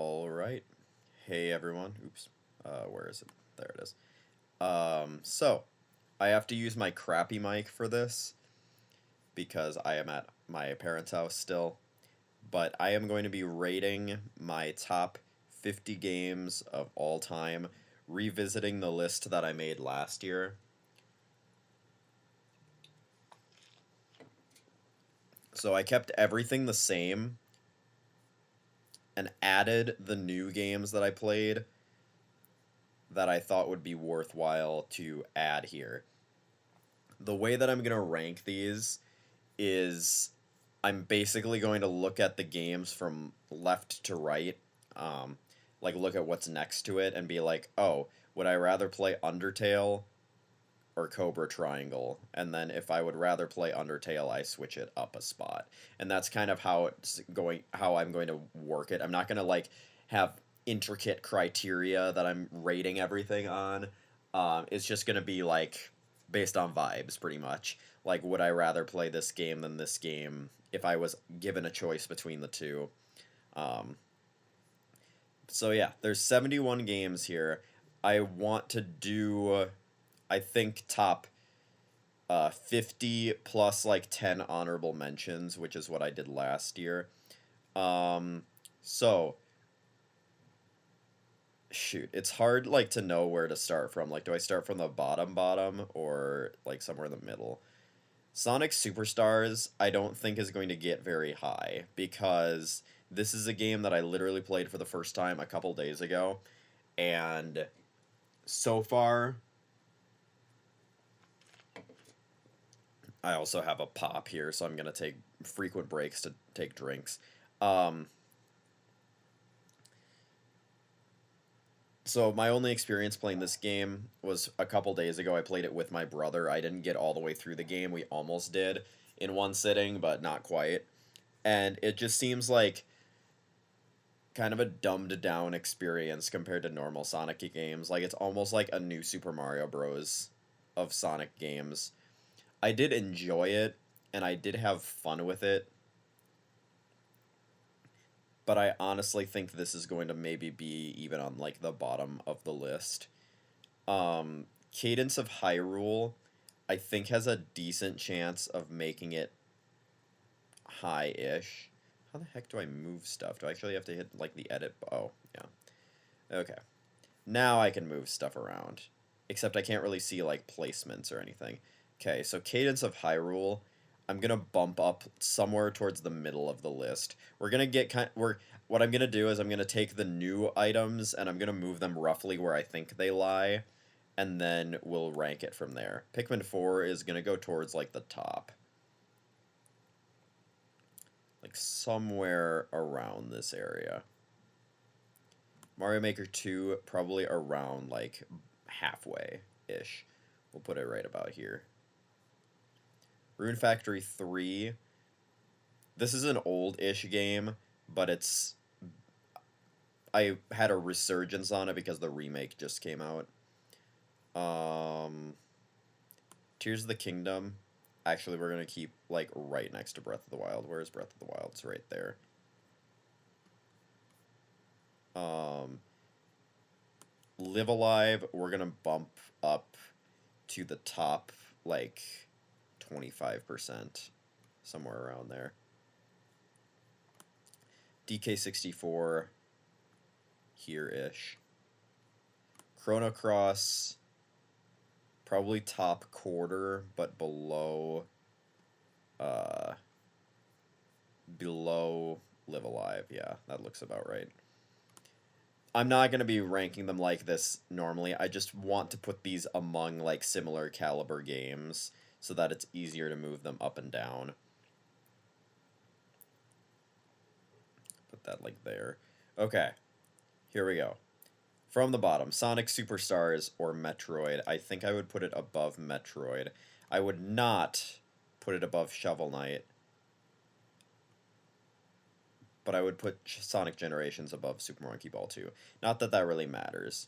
All right. Hey everyone. Oops. Where is it? There it is. So I have to use my crappy mic for this because I am at my parents' house still. But I am going to be rating my top 50 games of all time, revisiting the list that I made last year. So I kept everything the same and added the new games that I played that I thought would be worthwhile to add here. The way that I'm going to rank these is I'm basically going to look at the games from left to right, um, like look at what's next to it and be like, oh, would I rather play Undertale or Cobra Triangle? And then if I would rather play Undertale, I switch it up a spot. And that's kind of how I'm going to work it. I'm not going to like have intricate criteria that I'm rating everything on. It's just going to be like based on vibes pretty much. Like, would I rather play this game than this game if I was given a choice between the two? Um, so yeah, there's 71 games here. I want to do, I think, top 50 plus like 10 honorable mentions, which is what I did last year. Um, so shoot, it's hard like to know where to start from. Like, do I start from the bottom or like somewhere in the middle? Sonic Superstars, I don't think is going to get very high because this is a game that I literally played for the first time a couple days ago, and so far, I also have a pop here, so I'm gonna take frequent breaks to take drinks. Um, so my only experience playing this game was a couple days ago. I played it with my brother. I didn't get all the way through the game. We almost did in one sitting, but not quite. And it just seems like kind of a dumbed down experience compared to normal Sonic games. Like it's almost like a new Super Mario Bros. Of Sonic games. I did enjoy it and I did have fun with it, but I honestly think this is going to maybe be even on like the bottom of the list. Cadence of Hyrule, I think has a decent chance of making it high-ish. How the heck do I move stuff? Do I actually have to hit like the edit? Oh, yeah. Okay. Now I can move stuff around. Except I can't really see like placements or anything. Okay, so Cadence of Hyrule, I'm gonna bump up somewhere towards the middle of the list. We're gonna get we're what I'm gonna do is I'm gonna take the new items and I'm gonna move them roughly where I think they lie, and then we'll rank it from there. Pikmin 4 is gonna go towards like the top. Like somewhere around this area. Mario Maker 2, probably around like halfway-ish. We'll put it right about here. Rune Factory 3. This is an old-ish game, but it's... I had a resurgence on it because the remake just came out. Tears of the Kingdom. Actually, we're going to keep, like, right next to Breath of the Wild. Where's Breath of the Wild? It's right there. Live Alive, we're going to bump up to the top, like, 25%. Somewhere around there. DK64, here-ish. Chrono Cross, probably top quarter, but below Live Alive. Yeah, that looks about right. I'm not going to be ranking them like this normally. I just want to put these among like similar caliber games so that it's easier to move them up and down. Put that like there. Okay, here we go. From the bottom, Sonic Superstars or Metroid. I think I would put it above Metroid. I would not put it above Shovel Knight. But I would put Sonic Generations above Super Monkey Ball 2. Not that that really matters.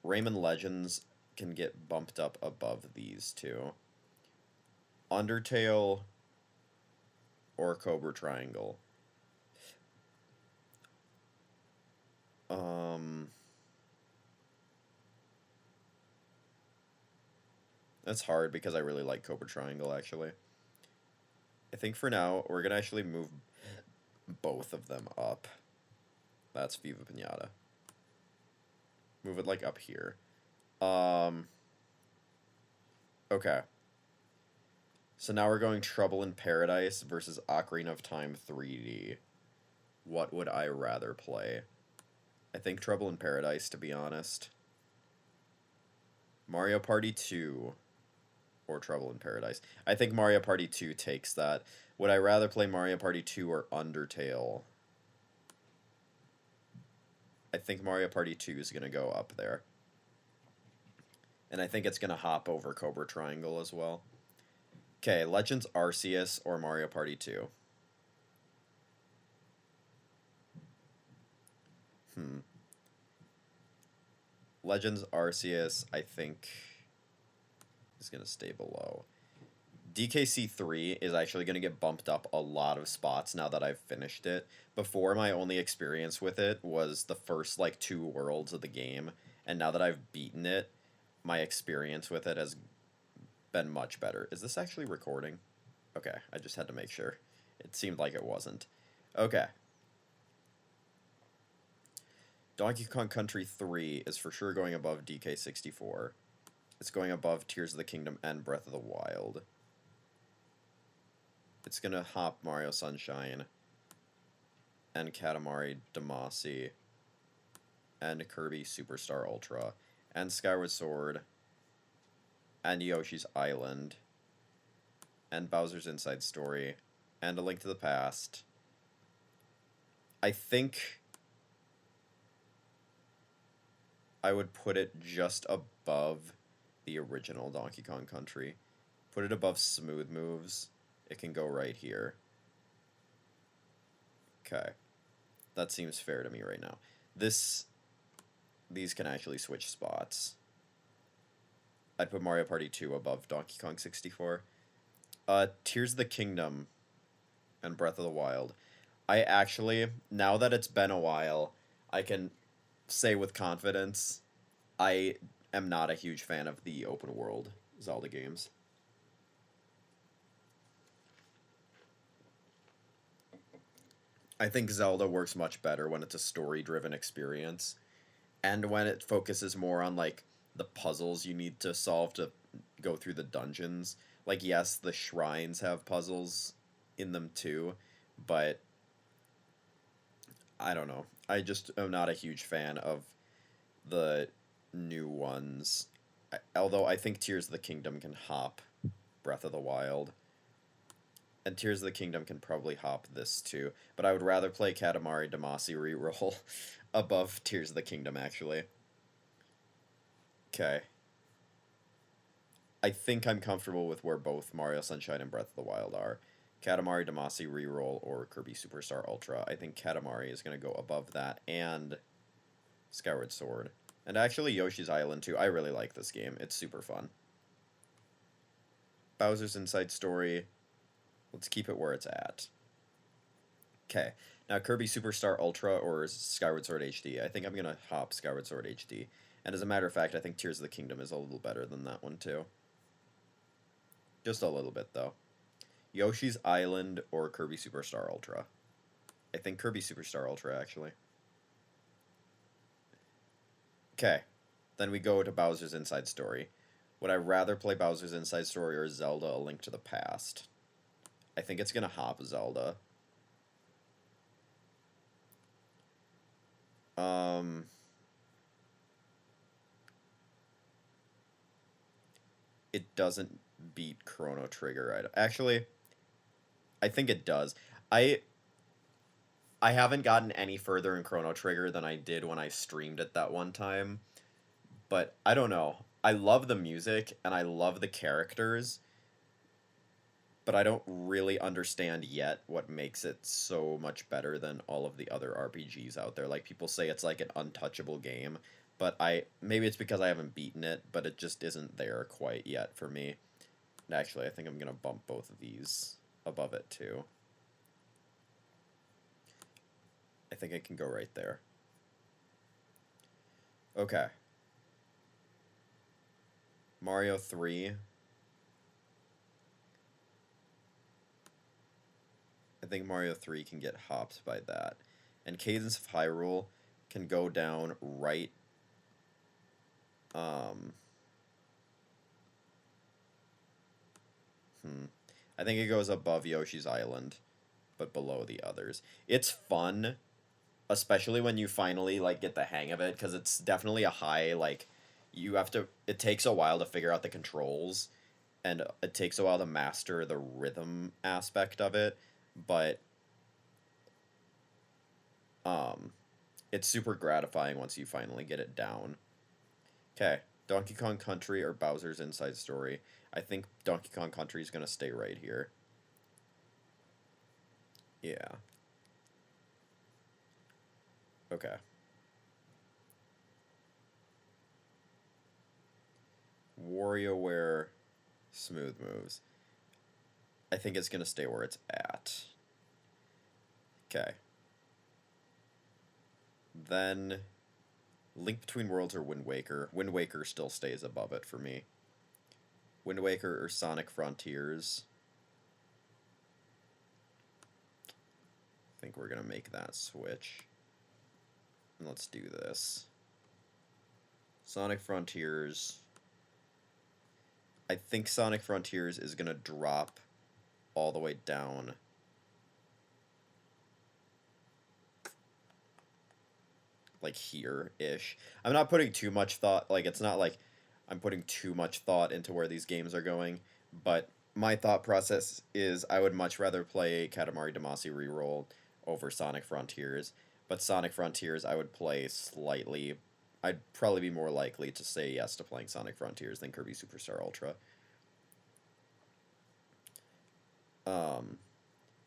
Rayman Legends can get bumped up above these two. Undertale or Cobra Triangle. That's hard because I really like Cobra Triangle, actually. I think for now, we're gonna actually move both of them up. That's Viva Pinata. Move it, like, up here. Okay. So now we're going Trouble in Paradise versus Ocarina of Time 3D. What would I rather play? I think Trouble in Paradise, to be honest. Mario Party 2 or Trouble in Paradise. I think Mario Party 2 takes that. Would I rather play Mario Party 2 or Undertale? I think Mario Party 2 is going to go up there. And I think it's going to hop over Cobra Triangle as well. Okay, Legends Arceus or Mario Party 2? Legends Arceus, I think, is going to stay below. DKC 3 is actually going to get bumped up a lot of spots now that I've finished it. Before, my only experience with it was the first, like, 2 worlds of the game. And now that I've beaten it, my experience with it has been much better. Is this actually recording? Okay, I just had to make sure. It seemed like it wasn't. Okay. Donkey Kong Country 3 is for sure going above DK64. It's going above Tears of the Kingdom and Breath of the Wild. It's gonna hop Mario Sunshine and Katamari Damacy and Kirby Superstar Ultra and Skyward Sword and Yoshi's Island and Bowser's Inside Story and A Link to the Past. I think I would put it just above the original Donkey Kong Country. Put it above Smooth Moves. It can go right here. Okay. That seems fair to me right now. These can actually switch spots. I'd put Mario Party 2 above Donkey Kong 64. Tears of the Kingdom and Breath of the Wild. I actually, now that it's been a while, I can say with confidence, I am not a huge fan of the open world Zelda games. I think Zelda works much better when it's a story-driven experience, and when it focuses more on, like, the puzzles you need to solve to go through the dungeons. Like, yes, the shrines have puzzles in them too, but I don't know. I just am not a huge fan of the new ones. Although I think Tears of the Kingdom can hop Breath of the Wild. And Tears of the Kingdom can probably hop this too. But I would rather play Katamari Damacy reroll above Tears of the Kingdom, actually. Okay. I think I'm comfortable with where both Mario Sunshine and Breath of the Wild are. Katamari Damacy reroll or Kirby Superstar Ultra. I think Katamari is going to go above that and Skyward Sword. And actually Yoshi's Island too. I really like this game. It's super fun. Bowser's Inside Story. Let's keep it where it's at. Okay. Now Kirby Superstar Ultra or Skyward Sword HD. I think I'm going to hop Skyward Sword HD. And as a matter of fact, I think Tears of the Kingdom is a little better than that one too. Just a little bit, though. Yoshi's Island or Kirby Superstar Ultra. I think Kirby Superstar Ultra, actually. Okay. Then we go to Bowser's Inside Story. Would I rather play Bowser's Inside Story or Zelda A Link to the Past? I think it's going to hop Zelda. It doesn't beat Chrono Trigger. Actually, I think it does. I haven't gotten any further in Chrono Trigger than I did when I streamed it that one time. But I don't know. I love the music and I love the characters. But I don't really understand yet what makes it so much better than all of the other RPGs out there. Like, people say it's like an untouchable game, but maybe it's because I haven't beaten it, but it just isn't there quite yet for me. And actually, I think I'm gonna bump both of these above it too. I think it can go right there. Okay. Mario 3 I think Mario 3 can get hopped by that. And Cadence of Hyrule can go down right. Um, I think it goes above Yoshi's Island, but below the others. It's fun, especially when you finally like get the hang of it, because it's definitely a high like. You have to. It takes a while to figure out the controls, and it takes a while to master the rhythm aspect of it, but um, it's super gratifying once you finally get it down. Okay, Donkey Kong Country or Bowser's Inside Story. I think Donkey Kong Country is gonna stay right here. Yeah. Okay. WarioWare Smooth Moves. I think it's gonna stay where it's at. Okay. Then Link Between Worlds or Wind Waker. Wind Waker still stays above it for me. Wind Waker or Sonic Frontiers. I think we're gonna make that switch. And let's do this. Sonic Frontiers. I think Sonic Frontiers is gonna drop all the way down. Like here-ish. I'm not putting too much thought, like it's not like I'm putting too much thought into where these games are going, but my thought process is I would much rather play Katamari Damacy Reroll over Sonic Frontiers, but Sonic Frontiers I would play slightly. I'd probably be more likely to say yes to playing Sonic Frontiers than Kirby Superstar Ultra.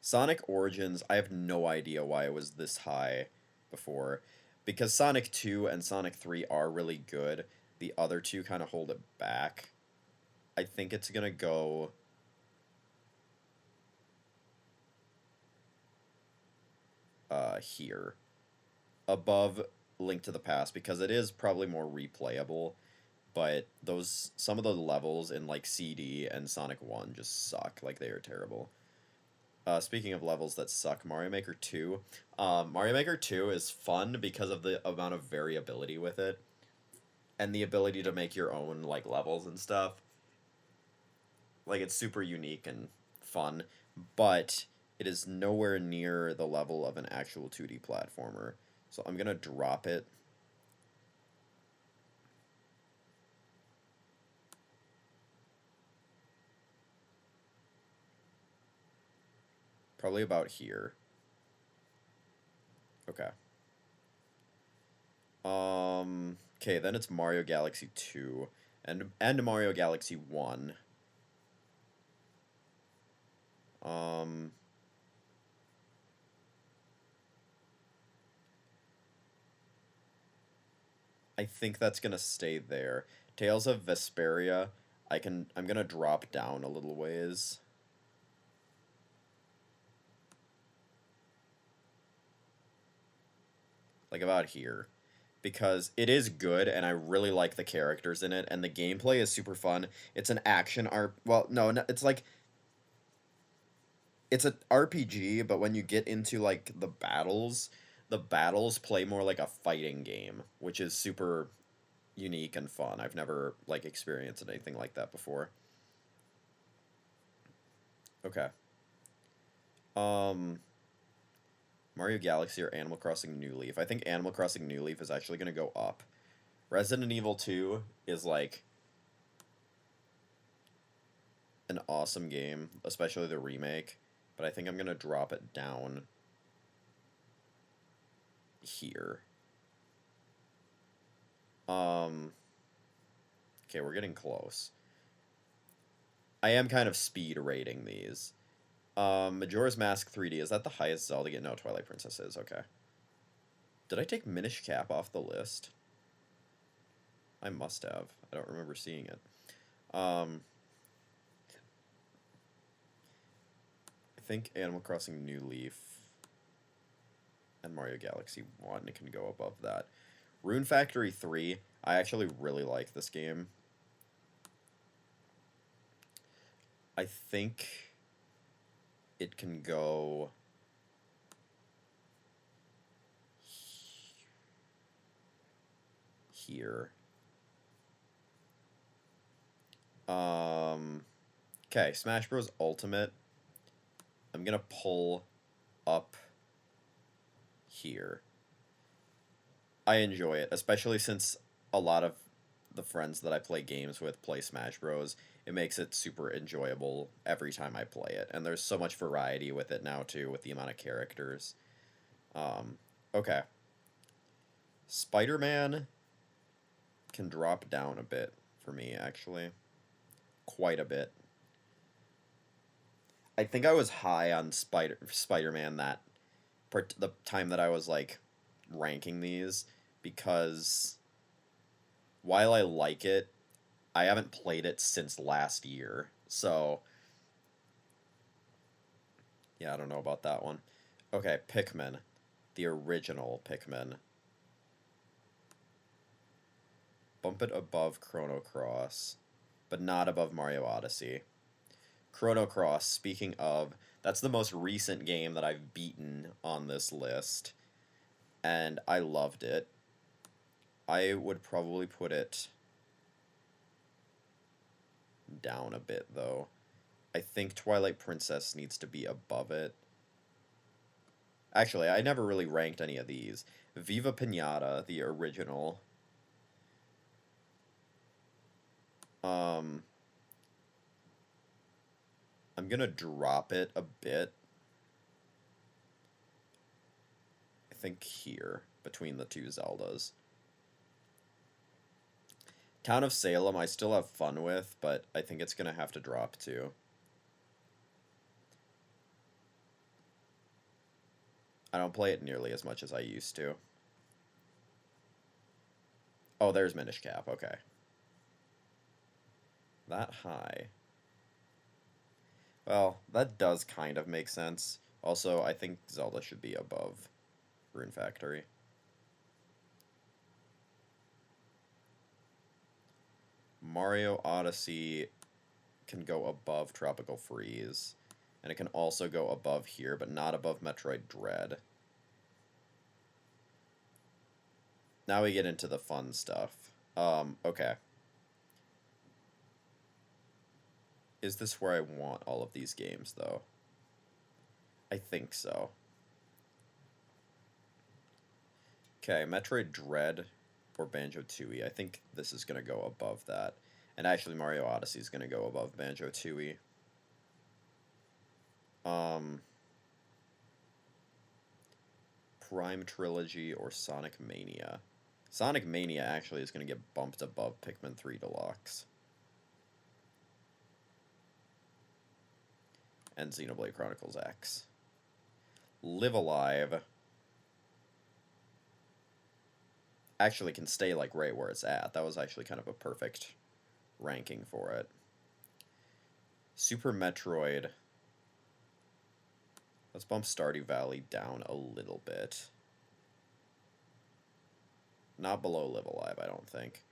Sonic Origins, I have no idea why it was this high before. Because Sonic 2 and Sonic 3 are really good, the other two kind of hold it back. I think it's going to go here. Above Link to the Past, because it is probably more replayable. But some of the levels in like CD and Sonic 1 just suck. Like, they are terrible. Speaking of levels that suck, Mario Maker 2. Mario Maker 2 is fun because of the amount of variability with it. And the ability to make your own, like, levels and stuff. Like, it's super unique and fun. But it is nowhere near the level of an actual 2D platformer. So I'm going to drop it. Probably about here. Okay. Okay, then it's Mario Galaxy 2 and Mario Galaxy 1. I think that's gonna stay there. Tales of Vesperia, I'm gonna drop down a little ways. Like about here. Because it is good and I really like the characters in it and the gameplay is super fun. It's an action well, no, it's like it's an RPG, but when you get into like the battles play more like a fighting game, which is super unique and fun. I've never like experienced anything like that before. Okay. Um Mario Galaxy or Animal Crossing New Leaf. I think Animal Crossing New Leaf is actually going to go up. Resident Evil 2 is like an awesome game, especially the remake, but I think I'm going to drop it down here. Okay, we're getting close. I am kind of speed rating these. Majora's Mask 3D, is that the highest Zelda game? No, Twilight Princess is, okay. Did I take Minish Cap off the list? I must have. I don't remember seeing it. I think Animal Crossing New Leaf and Mario Galaxy 1 can go above that. Rune Factory 3, I actually really like this game. I think it can go here. Okay, Smash Bros. Ultimate. I'm gonna pull up here. I enjoy it, especially since a lot of the friends that I play games with play Smash Bros. It makes it super enjoyable every time I play it, and there's so much variety with it now too, with the amount of characters. Okay. Spider-Man can drop down a bit for me, actually. Quite a bit. I think I was high on Spider-Man the time that I was like ranking these, because while I like it, I haven't played it since last year. So yeah, I don't know about that one. Okay, Pikmin. The original Pikmin. Bump it above Chrono Cross, but not above Mario Odyssey. Chrono Cross, speaking of, that's the most recent game that I've beaten on this list, and I loved it. I would probably put it down a bit, though. I think Twilight Princess needs to be above it. Actually, I never really ranked any of these. Viva Pinata, the original. I'm gonna drop it a bit. I think here, between the two Zeldas. Town of Salem, I still have fun with, but I think it's gonna have to drop too. I don't play it nearly as much as I used to. Oh, there's Minish Cap, okay. That high. Well, that does kind of make sense. Also, I think Zelda should be above Rune Factory. Mario Odyssey can go above Tropical Freeze. And it can also go above here, but not above Metroid Dread. Now we get into the fun stuff. Okay. Is this where I want all of these games, though? I think so. Okay, Metroid Dread or Banjo-Tooie. I think this is going to go above that. And actually, Mario Odyssey is going to go above Banjo-Tooie. Prime Trilogy or Sonic Mania. Sonic Mania actually is going to get bumped above Pikmin 3 Deluxe. And Xenoblade Chronicles X. Live Alive actually can stay like right where it's at. That was actually kind of a perfect ranking for it. Super Metroid. Let's bump Stardew Valley down a little bit. Not below Live Alive, I don't think.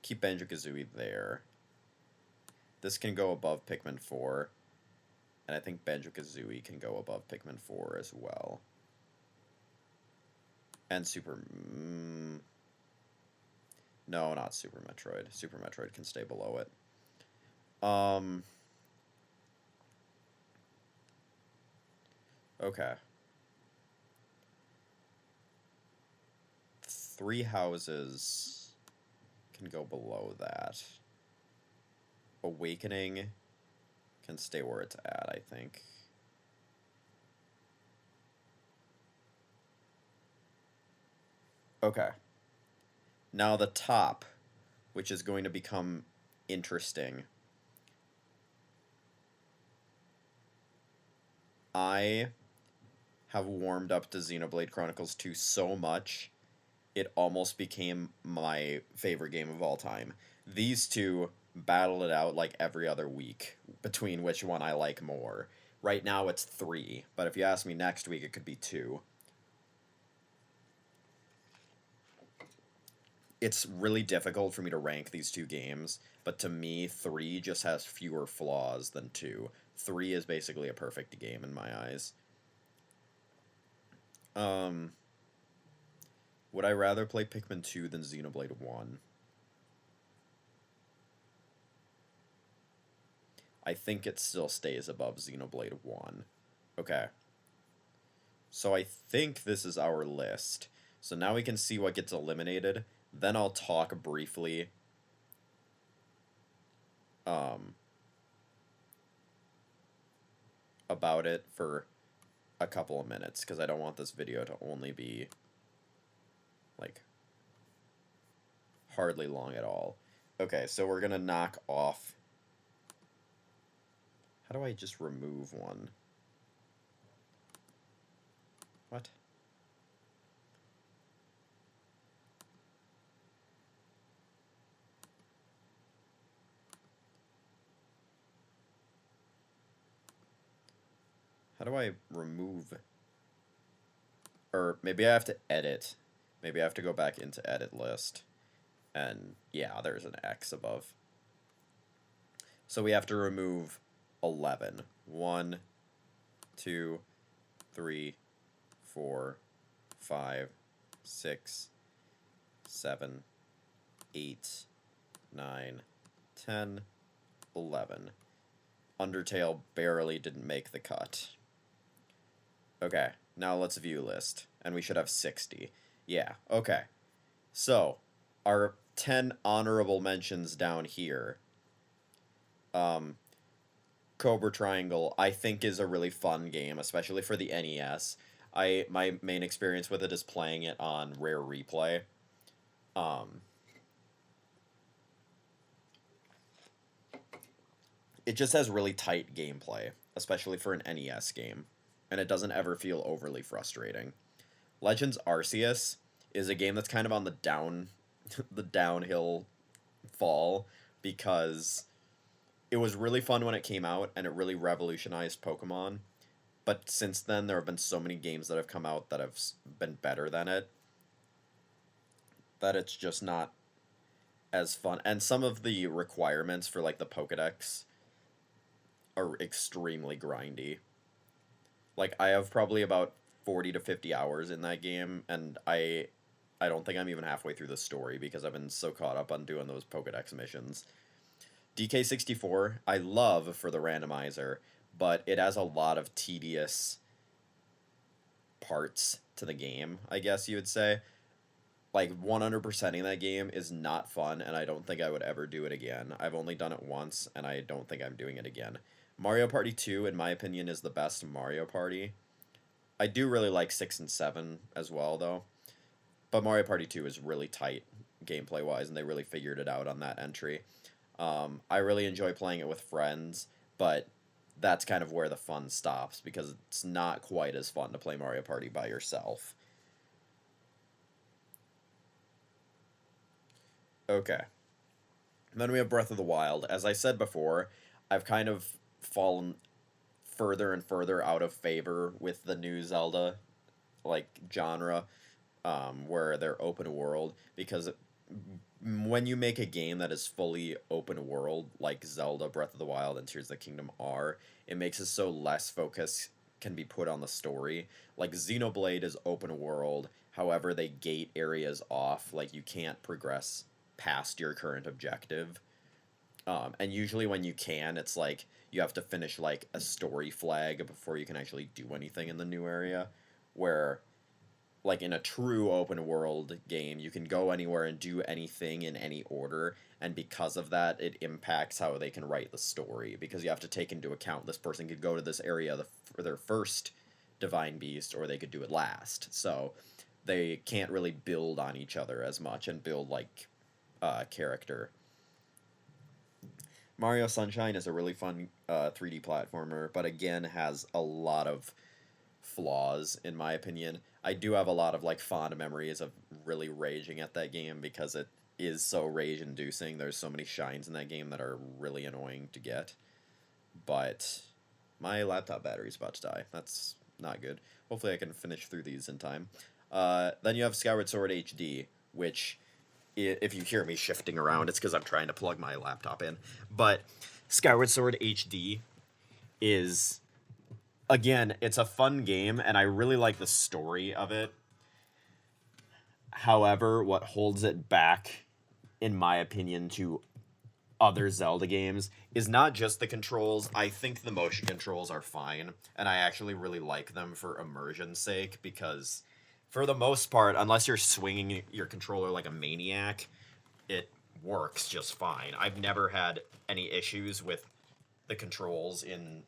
Keep Banjo-Kazooie there. This can go above Pikmin 4. And I think Banjo-Kazooie can go above Pikmin 4 as well. And no, not Super Metroid. Super Metroid can stay below it. Okay. Three Houses can go below that. Awakening can stay where it's at, I think. Okay. Now the top, which is going to become interesting. I have warmed up to Xenoblade Chronicles 2 so much, it almost became my favorite game of all time. These two battle it out like every other week between which one I like more. Right now it's 3, but if you ask me next week, it could be 2. It's really difficult for me to rank these two games, but to me, 3 just has fewer flaws than 2. 3 is basically a perfect game in my eyes. Would Would I rather play Pikmin 2 than Xenoblade 1? I think it still stays above Xenoblade 1. Okay. So I think this is our list. So now we can see what gets eliminated. Then I'll talk briefly about it for a couple of minutes, because I don't want this video to only be, like, hardly long at all. Okay, so we're going to knock off... How do I just remove one? What? How do I remove... Or maybe I have to edit. Maybe I have to go back into edit list. And yeah, there's an X above. So we have to remove 11. 1, 2, 3, 4, 5, 6, 7, 8, 9, 10, 11. Undertale barely didn't make the cut. Okay, now let's view list. And we should have 60. Yeah, okay. So, our 10 honorable mentions down here. Cobra Triangle, I think, is a really fun game, especially for the NES. My main experience with it is playing it on Rare Replay. It just has really tight gameplay, especially for an NES game, and it doesn't ever feel overly frustrating. Legends Arceus is a game that's kind of on the downhill fall, because it was really fun when it came out, and it really revolutionized Pokemon. But since then, there have been so many games that have come out that have been better than it, that it's just not as fun. And some of the requirements for, like, the Pokedex are extremely grindy. Like, I have probably about 40 to 50 hours in that game, and I don't think I'm even halfway through the story because I've been so caught up on doing those Pokedex missions. DK64, I love for the randomizer, but it has a lot of tedious parts to the game, I guess you would say. Like, 100%ing that game is not fun, and I don't think I would ever do it again. I've only done it once, and I don't think I'm doing it again. Mario Party 2, in my opinion, is the best Mario Party. I do really like 6 and 7 as well, though. But Mario Party 2 is really tight gameplay-wise, and they really figured it out on that entry. I really enjoy playing it with friends, but that's kind of where the fun stops, because it's not quite as fun to play Mario Party by yourself. Okay. Then we have Breath of the Wild. As I said before, I've kind of fallen further and further out of favor with the new Zelda, like, genre, where they're open world, because when you make a game that is fully open world, like Zelda, Breath of the Wild, and Tears of the Kingdom are, it makes it so less focus can be put on the story. Like, Xenoblade is open world, however, they gate areas off, like, you can't progress past your current objective. And usually when you can, it's like you have to finish, like, a story flag before you can actually do anything in the new area, where, like, in a true open world game, you can go anywhere and do anything in any order, and because of that, it impacts how they can write the story, because you have to take into account this person could go to this area for their first Divine Beast, or they could do it last, so they can't really build on each other as much and build, like, character. Mario Sunshine is a really fun 3D platformer, but again has a lot of flaws, in my opinion. I do have a lot of, like, fond memories of really raging at that game, because it is so rage-inducing. There's so many shines in that game that are really annoying to get. But my laptop battery's about to die. That's not good. Hopefully I can finish through these in time. Then you have Skyward Sword HD, which, if you hear me shifting around, it's because I'm trying to plug my laptop in. But Skyward Sword HD is, again, it's a fun game, and I really like the story of it. However, what holds it back, in my opinion, to other Zelda games is not just the controls. I think the motion controls are fine, and I actually really like them for immersion's sake because, for the most part, unless you're swinging your controller like a maniac, it works just fine. I've never had any issues with the controls in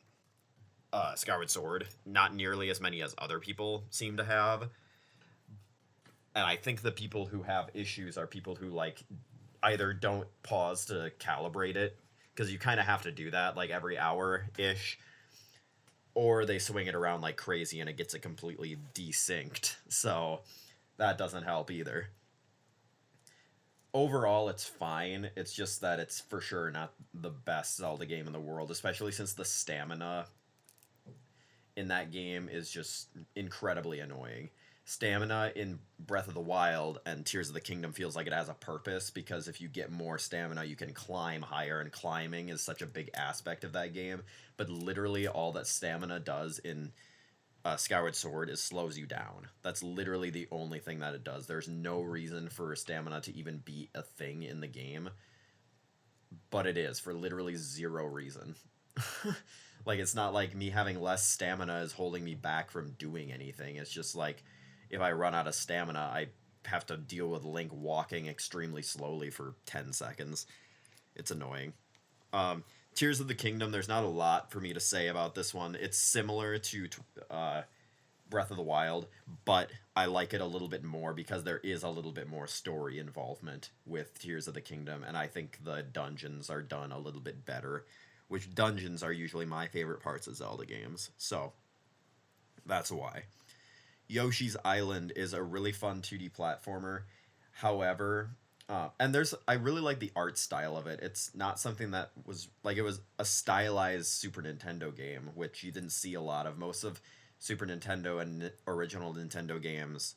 Skyward Sword, not nearly as many as other people seem to have. And I think the people who have issues are people who like either don't pause to calibrate it because you kind of have to do that like every hour ish, or they swing it around like crazy and it gets it completely desynced. So that doesn't help either. Overall, it's fine. It's just that it's for sure not the best Zelda game in the world, especially since the stamina in that game is just incredibly annoying. Stamina in Breath of the Wild and Tears of the Kingdom feels like it has a purpose because if you get more stamina, you can climb higher, and climbing is such a big aspect of that game. But literally, all that stamina does in Skyward Sword is slows you down. That's literally the only thing that it does. There's no reason for stamina to even be a thing in the game, but it is for literally zero reason. Like, it's not like me having less stamina is holding me back from doing anything. It's just like if I run out of stamina, I have to deal with Link walking extremely slowly for 10 seconds. It's annoying. Um, Tears of the Kingdom, there's not a lot for me to say about this one. It's similar to Breath of the Wild, but I like it a little bit more because there is a little bit more story involvement with Tears of the Kingdom, and I think the dungeons are done a little bit better, which dungeons are usually my favorite parts of Zelda games, so that's why. Yoshi's Island is a really fun 2D platformer. However, and I really like the art style of it. It's not something that was like it was a stylized Super Nintendo game, which you didn't see a lot of. Most of Super Nintendo and original Nintendo games,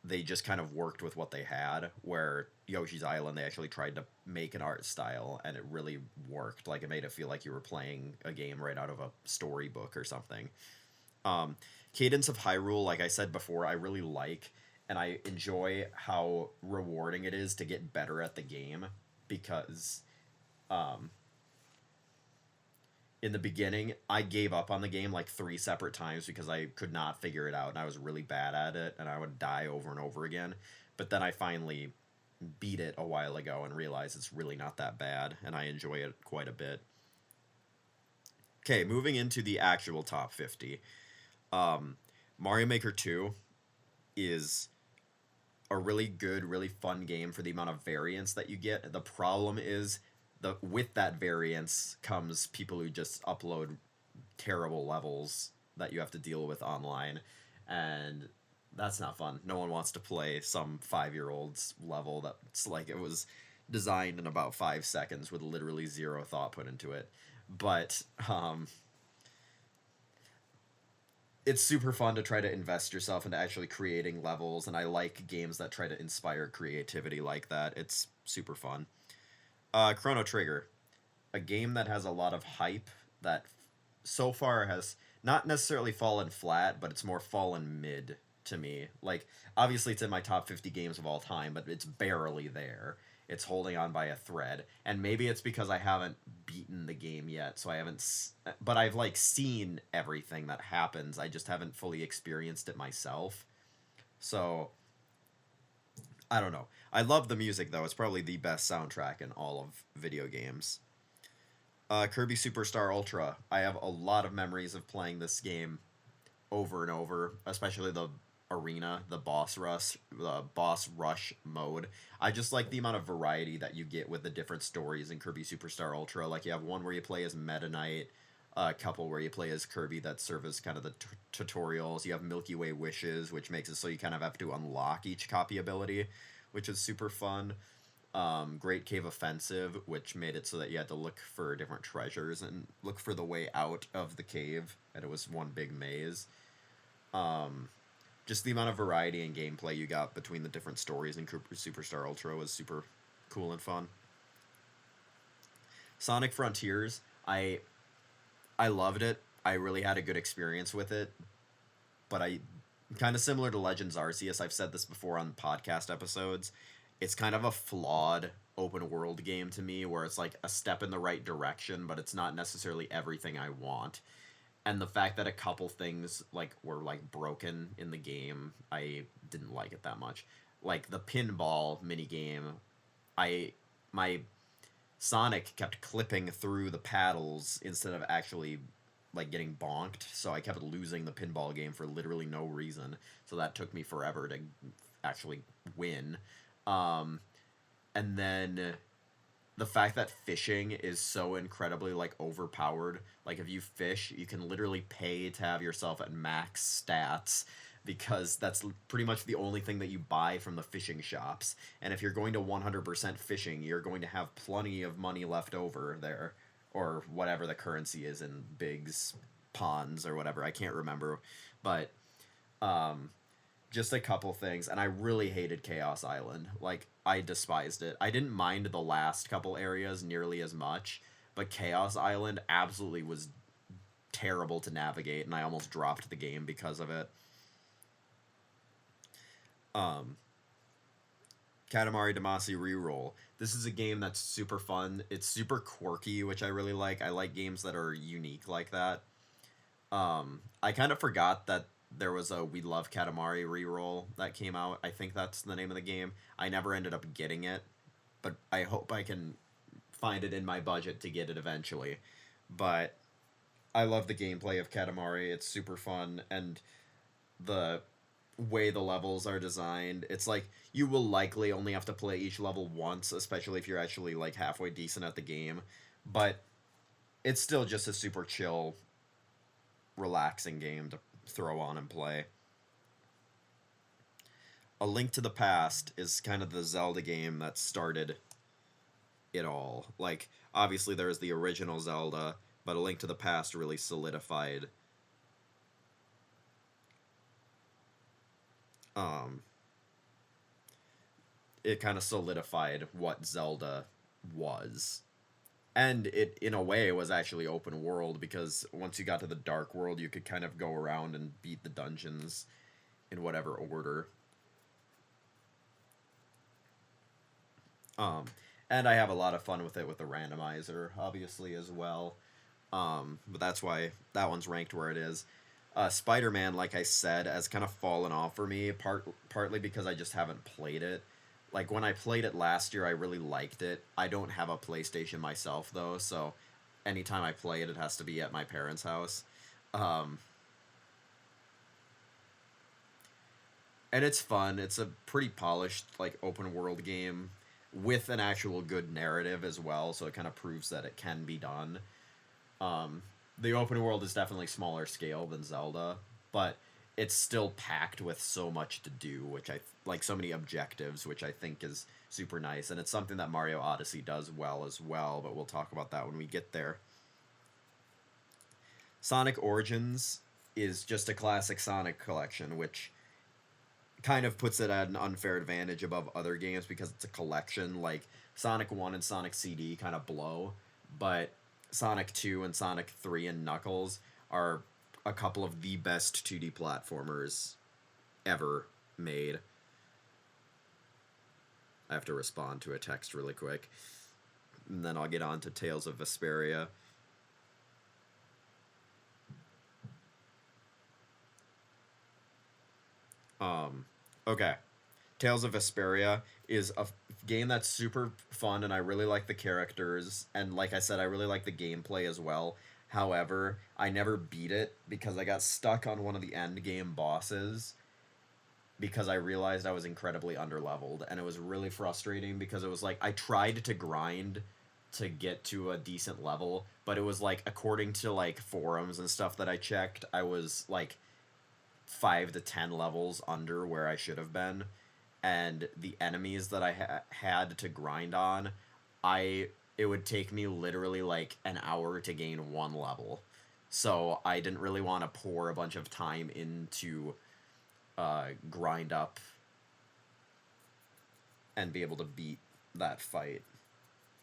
they just kind of worked with what they had. Where Yoshi's Island, they actually tried to make an art style, and it really worked. Like it made it feel like you were playing a game right out of a storybook or something. Um, Cadence of Hyrule, like I said before, I really like, and I enjoy how rewarding it is to get better at the game because um, in the beginning, I gave up on the game like three separate times because I could not figure it out and I was really bad at it and I would die over and over again. But then I finally beat it a while ago and realized it's really not that bad and I enjoy it quite a bit. Okay, moving into the actual top 50. Um, Mario Maker 2 is a really good, really fun game for the amount of variance that you get. The problem is the with that variance comes people who just upload terrible levels that you have to deal with online, and that's not fun. No one wants to play some 5-year-old's level that's like it was designed in about 5 seconds with literally zero thought put into it. But it's super fun to try to invest yourself into actually creating levels, and I like games that try to inspire creativity like that. It's super fun. Chrono Trigger, a game that has a lot of hype that so far has not necessarily fallen flat, but it's more fallen mid to me. Like, obviously, it's in my top 50 games of all time, but it's barely there. It's holding on by a thread, and maybe it's because I haven't beaten the game yet, so I haven't. But I've like seen everything that happens. I just haven't fully experienced it myself. So I don't know. I love the music though. It's probably the best soundtrack in all of video games. Kirby Superstar Ultra. I have a lot of memories of playing this game over and over, especially the arena, the boss rush mode. I just like the amount of variety that you get with the different stories in Kirby Superstar Ultra. Like you have one where you play as Meta Knight, a couple where you play as Kirby that serve as kind of the tutorials. You have Milky Way Wishes, which makes it so you kind of have to unlock each copy ability, which is super fun. Great Cave Offensive, which made it so that you had to look for different treasures and look for the way out of the cave, and it was one big maze. Um, just the amount of variety and gameplay you got between the different stories in Superstar Ultra was super cool and fun. Sonic Frontiers, I loved it. I really had a good experience with it, but I kind of similar to Legends Arceus. I've said this before on podcast episodes. It's kind of a flawed open world game to me where it's like a step in the right direction, but it's not necessarily everything I want. And the fact that a couple things like were like broken in the game, I didn't like it that much. Like the pinball mini game, I my Sonic kept clipping through the paddles instead of actually like getting bonked, so I kept losing the pinball game for literally no reason. So that took me forever to actually win. Um, and then the fact that fishing is so incredibly like overpowered. Like if you fish, you can literally pay to have yourself at max stats because that's pretty much the only thing that you buy from the fishing shops. And if you're going to 100% fishing, you're going to have plenty of money left over there or whatever the currency is in Big's ponds or whatever. I can't remember. But um just a couple things, and I really hated Chaos Island. Like I despised it. I didn't mind the last couple areas nearly as much, but Chaos Island absolutely was terrible to navigate, and I almost dropped the game because of it. Um, Katamari Damacy Reroll. This is a game that's super fun. It's super quirky, which I really like. I like games that are unique like that. I kind of forgot that there was a We Love Katamari reroll that came out. I think that's the name of the game. I never ended up getting it, but I hope I can find it in my budget to get it eventually. But I love the gameplay of Katamari. It's super fun, and the way the levels are designed, it's like you will likely only have to play each level once, especially if you're actually like halfway decent at the game. But it's still just a super chill, relaxing game to throw on and play. A Link to the Past is kind of the Zelda game that started it all. Like, obviously there's the original Zelda, but A Link to the Past really solidified um it kind of solidified what Zelda was. And it in a way was actually open world because once you got to the dark world you could kind of go around and beat the dungeons in whatever order. Um, and I have a lot of fun with it with the randomizer, obviously, as well. But that's why that one's ranked where it is. Spider Man, like I said, has kind of fallen off for me, partly because I just haven't played it. Like when I played it last year, I really liked it. I don't have a PlayStation myself though, so anytime I play it, it has to be at my parents' house. Um, and it's fun. It's a pretty polished like open world game with an actual good narrative as well, so it kind of proves that it can be done. Um, the open world is definitely smaller scale than Zelda, but it's still packed with so much to do, which I like so many objectives, which I think is super nice, and it's something that Mario Odyssey does well as well. But we'll talk about that when we get there. Sonic Origins is just a classic Sonic collection, which kind of puts it at an unfair advantage above other games because it's a collection. Like Sonic 1 and Sonic CD kind of blow, but Sonic 2 and Sonic 3 and Knuckles are a couple of the best 2D platformers ever made. I have to respond to a text really quick, and then I'll get on to Tales of Vesperia. Okay. Tales of Vesperia is a game that's super fun, and I really like the characters, and like I said, I really like the gameplay as well. However, I never beat it because I got stuck on one of the end game bosses because I realized I was incredibly underleveled, and it was really frustrating because it was like I tried to grind to get to a decent level, but it was like according to like forums and stuff that I checked, I was like 5 to 10 levels under where I should have been, and the enemies that I had to grind on, I it would take me literally like an hour to gain one level. So I didn't really want to pour a bunch of time into grind up and be able to beat that fight.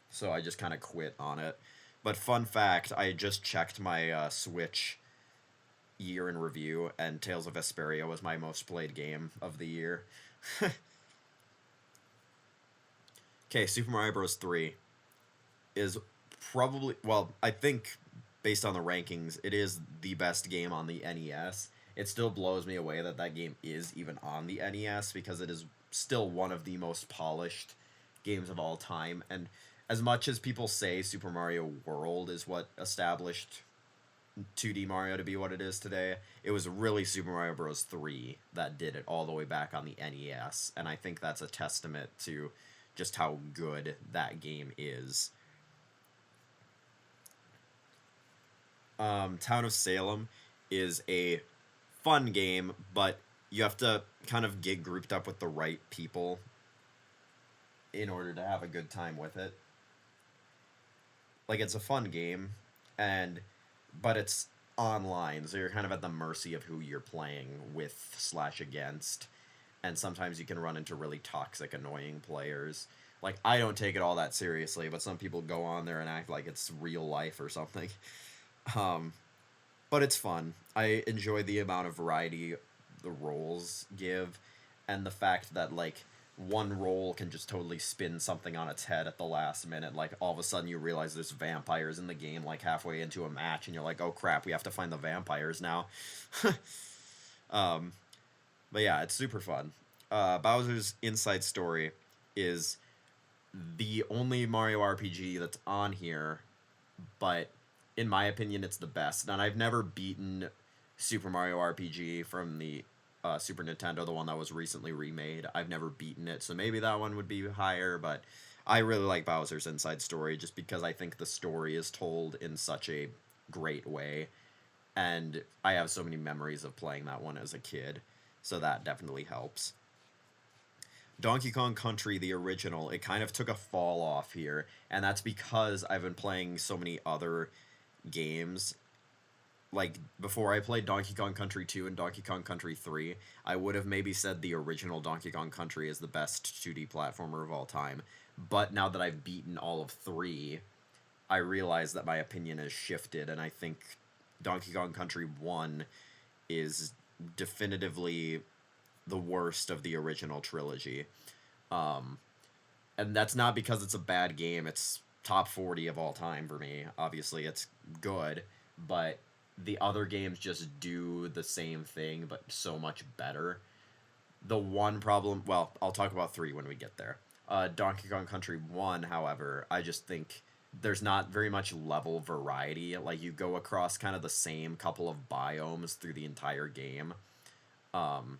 So I just kind of quit on it. But fun fact, I just checked my Switch year in review, and Tales of Vesperia was my most played game of the year. Okay, Super Mario Bros. 3 is probably, well, I think based on the rankings, it is the best game on the NES. It still blows me away that that game is even on the NES because it is still one of the most polished games of all time. And as much as people say Super Mario World is what established 2D Mario to be what it is today, it was really Super Mario Bros. 3 that did it all the way back on the NES. And I think that's a testament to just how good that game is. Town of Salem is a fun game, but you have to kind of get grouped up with the right people in order to have a good time with it. Like, it's a fun game, and but it's online, so you're kind of at the mercy of who you're playing with slash against, and sometimes you can run into really toxic, annoying players. Like, I don't take it all that seriously, but some people go on there and act like it's real life or something. Um, but it's fun. I enjoy the amount of variety the roles give, and the fact that like one role can just totally spin something on its head at the last minute. Like all of a sudden you realize there's vampires in the game like halfway into a match, and you're like, oh crap, we have to find the vampires now. um, but yeah, it's super fun. Bowser's Inside Story is the only Mario RPG that's on here, but in my opinion, it's the best. And I've never beaten Super Mario RPG from the Super Nintendo, the one that was recently remade. I've never beaten it, so maybe that one would be higher, but I really like Bowser's Inside Story just because I think the story is told in such a great way, and I have so many memories of playing that one as a kid, so that definitely helps. Donkey Kong Country, the original, it kind of took a fall off here, and that's because I've been playing so many other games. Like, before I played Donkey Kong Country 2 and Donkey Kong Country 3, I would have maybe said the original Donkey Kong Country is the best 2D platformer of all time. But now that I've beaten all of 3, I realize that my opinion has shifted, and I think Donkey Kong Country 1 is definitively the worst of the original trilogy. Um, and that's not because it's a bad game. It's top 40 of all time for me. Obviously, it's good, but the other games just do the same thing, but so much better. The one problem, well, I'll talk about 3 when we get there. Donkey Kong Country 1, however, I just think there's not very much level variety. Like, you go across kind of the same couple of biomes through the entire game. Um,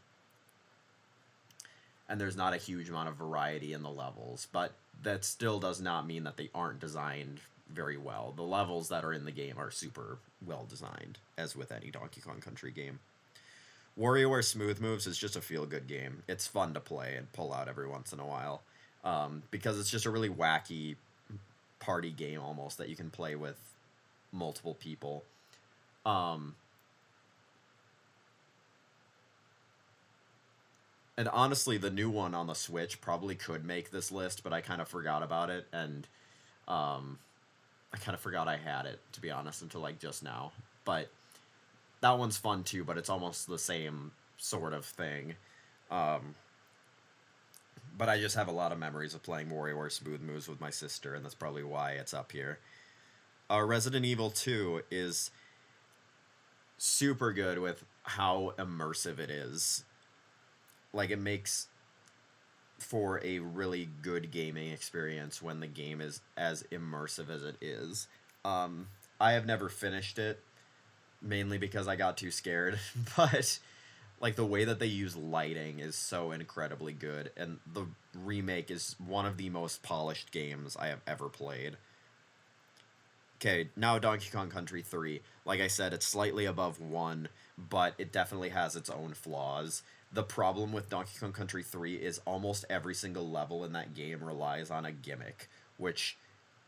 and there's not a huge amount of variety in the levels, but that still does not mean that they aren't designed very well. The levels that are in the game are super well designed, as with any Donkey Kong Country game. WarioWare Smooth Moves is just a feel-good game. It's fun to play and pull out every once in a while, because it's just a really wacky party game almost that you can play with multiple people. Um, and honestly, the new one on the Switch probably could make this list, but I kind of forgot about it, and um, I kind of forgot I had it, to be honest, until like just now. But that one's fun too, but it's almost the same sort of thing. Um, but I just have a lot of memories of playing WarioWare Smooth Moves with my sister, and that's probably why it's up here. Resident Evil 2 is super good with how immersive it is. Like, it makes for a really good gaming experience when the game is as immersive as it is. I have never finished it, mainly because I got too scared, but like the way that they use lighting is so incredibly good, and the remake is one of the most polished games I have ever played. Okay, now Donkey Kong Country 3. Like I said, it's slightly above 1, but it definitely has its own flaws. The problem with Donkey Kong Country 3 is almost every single level in that game relies on a gimmick, which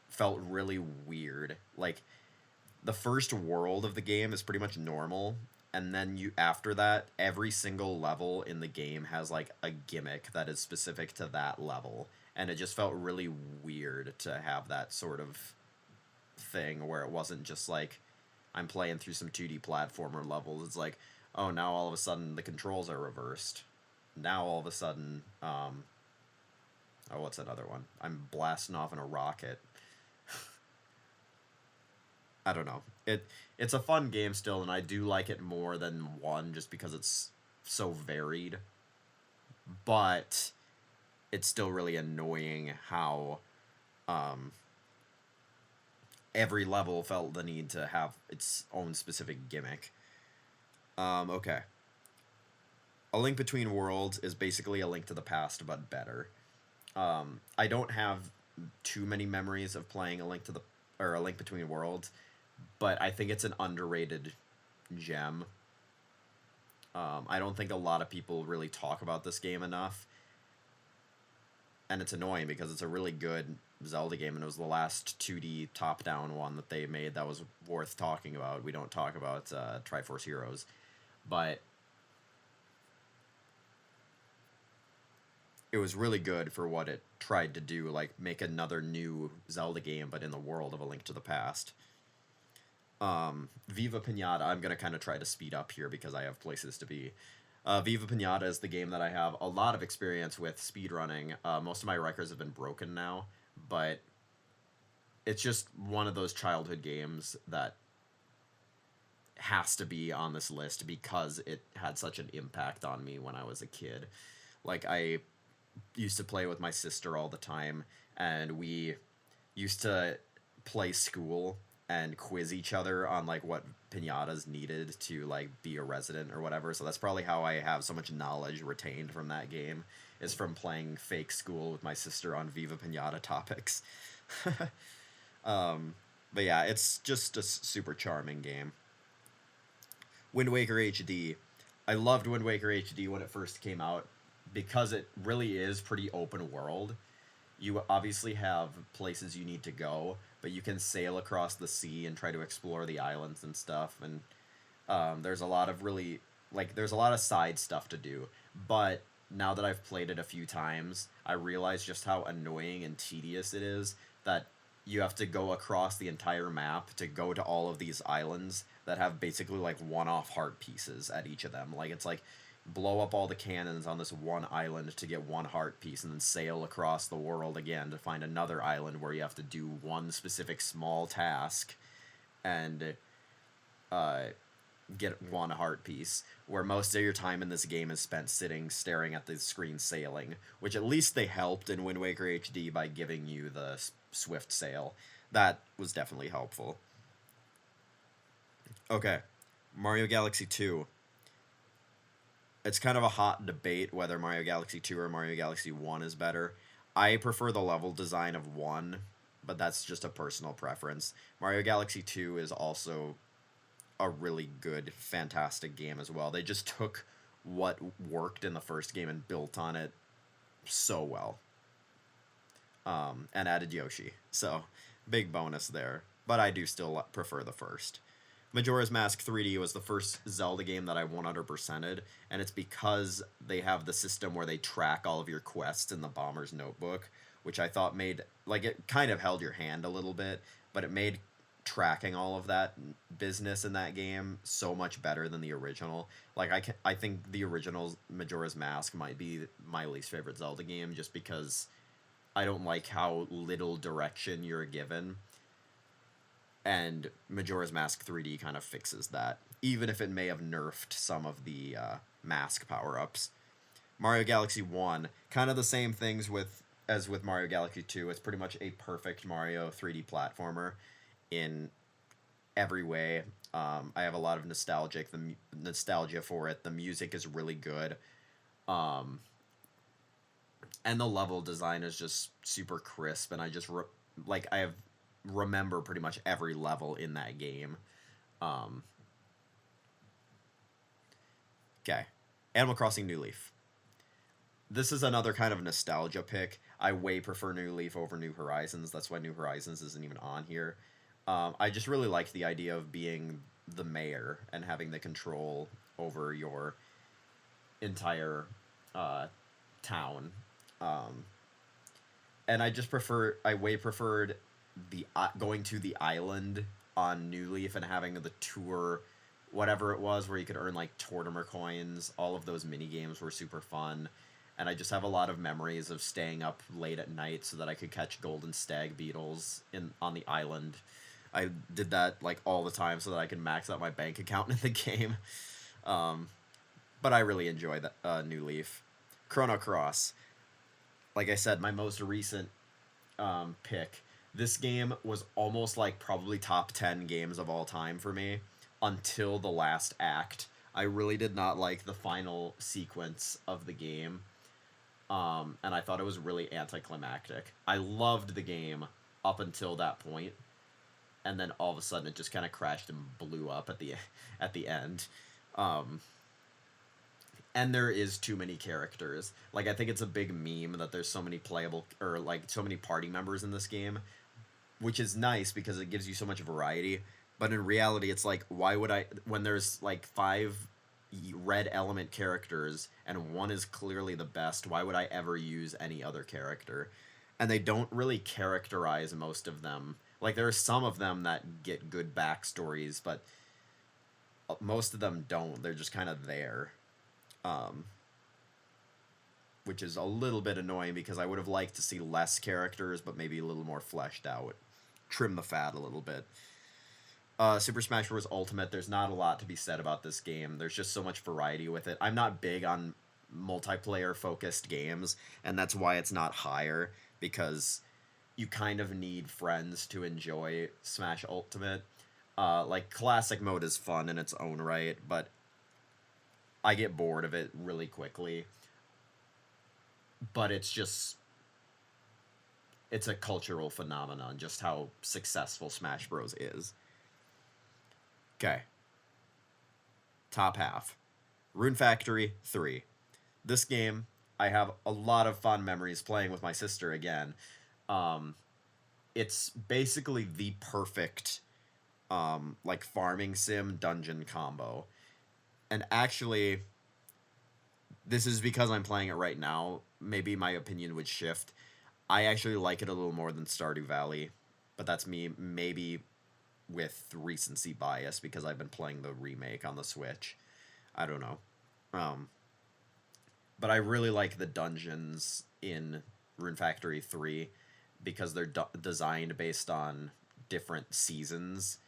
felt really weird. Like, the first world of the game is pretty much normal, and then you after that, every single level in the game has like a gimmick that is specific to that level, and it just felt really weird to have that sort of thing where it wasn't just like I'm playing through some 2D platformer levels. It's like, oh, now all of a sudden the controls are reversed. Now all of a sudden, oh, what's another one? I'm blasting off in a rocket. I don't know. It's a fun game still, and I do like it more than one just because it's so varied. But it's still really annoying how um, every level felt the need to have its own specific gimmick. Okay. A Link Between Worlds is basically a Link to the Past, but better. I don't have too many memories of playing A Link Between Worlds, but I think it's an underrated gem. I don't think a lot of people really talk about this game enough, and it's annoying because it's a really good Zelda game, and it was the last 2D top-down one that they made that was worth talking about. We don't talk about Triforce Heroes, but it was really good for what it tried to do, like make another new Zelda game, but in the world of A Link to the Past. Viva Pinata, I'm going to kind of try to speed up here because I have places to be. Viva Pinata is the game that I have a lot of experience with speedrunning. Most of my records have been broken now, but it's just one of those childhood games that has to be on this list because it had such an impact on me when I was a kid. Like, I used to play with my sister all the time, and we used to play school and quiz each other on like what pinatas needed to like be a resident or whatever. So that's probably how I have so much knowledge retained from that game, is from playing fake school with my sister on Viva Pinata topics. But yeah, it's just a super charming game. Wind Waker HD. I loved Wind Waker HD when it first came out because it really is pretty open world. You obviously have places you need to go, but you can sail across the sea and try to explore the islands and stuff. And there's a lot of really, like, there's a lot of side stuff to do. But now that I've played it a few times, I realize just how annoying and tedious it is that you have to go across the entire map to go to all of these islands that have basically like one-off heart pieces at each of them. Like, it's like blow up all the cannons on this one island to get one heart piece, and then sail across the world again to find another island where you have to do one specific small task and get one heart piece, where most of your time in this game is spent sitting staring at the screen sailing, which at least they helped in Wind Waker HD by giving you the swift sail. That was definitely helpful. Okay, Mario Galaxy 2. It's kind of a hot debate whether Mario Galaxy 2 or Mario Galaxy 1 is better. I prefer the level design of 1, but that's just a personal preference. Mario Galaxy 2 is also a really good, fantastic game as well. They just took what worked in the first game and built on it so well. And added Yoshi. So, big bonus there. But I do still prefer the first. Majora's Mask 3D was the first Zelda game that I 100%ed, and it's because they have the system where they track all of your quests in the Bomber's Notebook, which I thought made, like, it kind of held your hand a little bit, but it made tracking all of that business in that game so much better than the original. Like, I think the original Majora's Mask might be my least favorite Zelda game, just because I don't like how little direction you're given. And Majora's Mask 3D kind of fixes that, even if it may have nerfed some of the mask power-ups. Mario Galaxy 1, kind of the same things as with Mario Galaxy 2. It's pretty much a perfect Mario 3D platformer in every way. I have a lot of nostalgia for it. The music is really good. And the level design is just super crisp, and I just, I remember pretty much every level in that game. Okay. Animal Crossing New Leaf. This is another kind of nostalgia pick. I way prefer New Leaf over New Horizons. That's why New Horizons isn't even on here. I just really like the idea of being the mayor and having the control over your entire town. And I way preferred the going to the island on New Leaf and having the tour, whatever it was, where you could earn like Tortimer coins. All of those mini games were super fun, and I just have a lot of memories of staying up late at night so that I could catch golden stag beetles in on the island. I did that like all the time so that I could max out my bank account in the game. Um, but I really enjoy that New Leaf. Chrono Cross, like I said, my most recent pick. This game was almost like probably top 10 games of all time for me until the last act. I really did not like the final sequence of the game, and I thought it was really anticlimactic. I loved the game up until that point, and then all of a sudden it just kind of crashed and blew up at the end. Um, and there is too many characters. Like I think it's a big meme that there's so many playable or like so many party members in this game, which is nice because it gives you so much variety. But in reality, it's like, why would I, when there's like five red element characters and one is clearly the best, why would I ever use any other character? And they don't really characterize most of them. Like, there are some of them that get good backstories, but most of them don't. They're just kind of there. Um, which is a little bit annoying because I would have liked to see less characters, but maybe a little more fleshed out. Trim the fat a little bit. Super Smash Bros. Ultimate, there's not a lot to be said about this game. There's just so much variety with it. I'm not big on multiplayer-focused games, and that's why it's not higher, because you kind of need friends to enjoy Smash Ultimate. Like, Classic mode is fun in its own right, but I get bored of it really quickly. But it's just... it's a cultural phenomenon, just how successful Smash Bros. Is. Okay. Top half. Rune Factory 3. This game, I have a lot of fond memories playing with my sister again. It's basically the perfect, like, farming sim dungeon combo. And actually, this is because I'm playing it right now. Maybe my opinion would shift. I actually like it a little more than Stardew Valley, but that's me maybe with recency bias because I've been playing the remake on the Switch. I don't know. But I really like the dungeons in Rune Factory 3 because they're designed based on different seasons